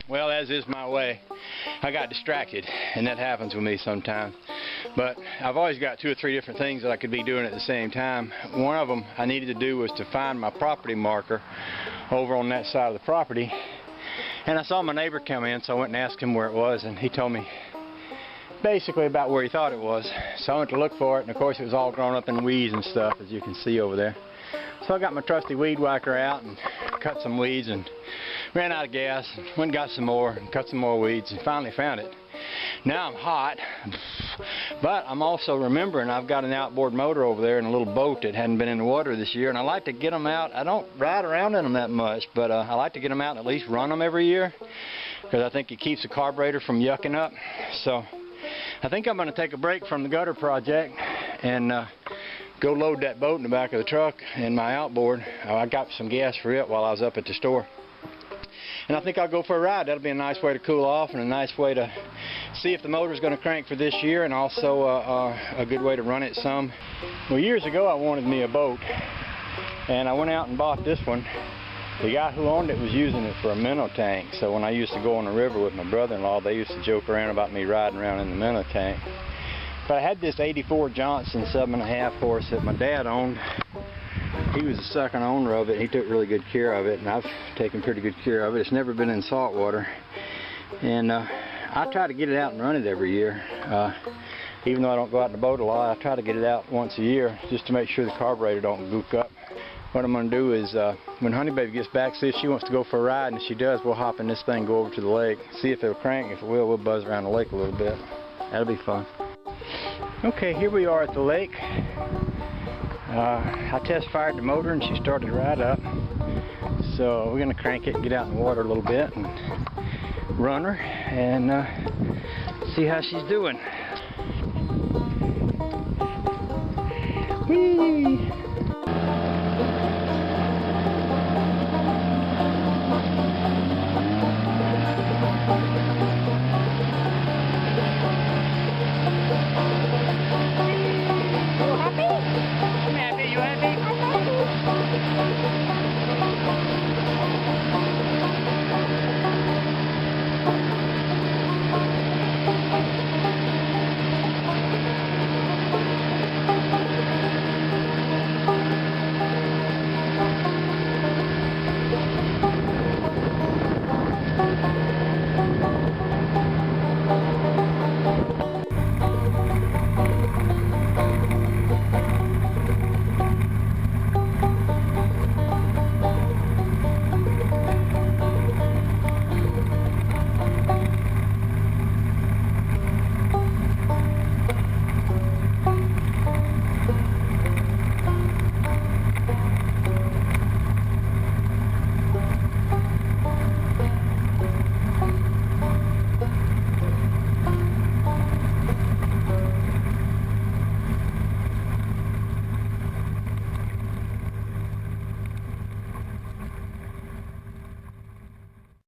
Well, as is my way, I got distracted, and that happens with me sometimes. But I've always got 2 or 3 different things that I could be doing at the same time. One of them I needed to do was to find my property marker over on that side of the property. And I saw my neighbor come in, so I went and asked him where it was, and he told me basically about where he thought it was. So I went to look for it, and of course it was all grown up in weeds and stuff, as you can see over there. So I got my trusty weed whacker out and cut some weeds and ran out of gas, and went and got some more and cut some more weeds and finally found it. Now I'm hot, but I'm also remembering I've got an outboard motor over there and a little boat that hadn't been in the water this year, and I like to get them out. I don't ride around in them that much, but I like to get them out and at least run them every year, because I think it keeps the carburetor from yucking up. So I think I'm going to take a break from the gutter project and go load that boat in the back of the truck and my outboard. I got some gas for it while I was up at the store. And I think I'll go for a ride. That'll be a nice way to cool off and a nice way to see if the motor's going to crank for this year, and also a good way to run it some. Well, years ago I wanted me a boat, and I went out and bought this one. The guy who owned it was using it for a minnow tank, so when I used to go on the river with my brother-in-law, they used to joke around about me riding around in the minnow tank. But I had this 84 Johnson 7.5 horse that my dad owned. He was the second owner of it. He took really good care of it, and I've taken pretty good care of it. It's never been in salt water, and I try to get it out and run it every year. Even though I don't go out in the boat a lot, I try to get it out once a year just to make sure the carburetor don't gook up. What I'm going to do is, when Honey Baby gets back, see if she wants to go for a ride, and if she does, we'll hop in this thing, go over to the lake, see if it'll crank. If it will, we'll buzz around the lake a little bit. That'll be fun. Okay, here we are at the lake. I test fired the motor and she started right up. So we're going to crank it and get out in the water a little bit and run her and see how she's doing. Whee!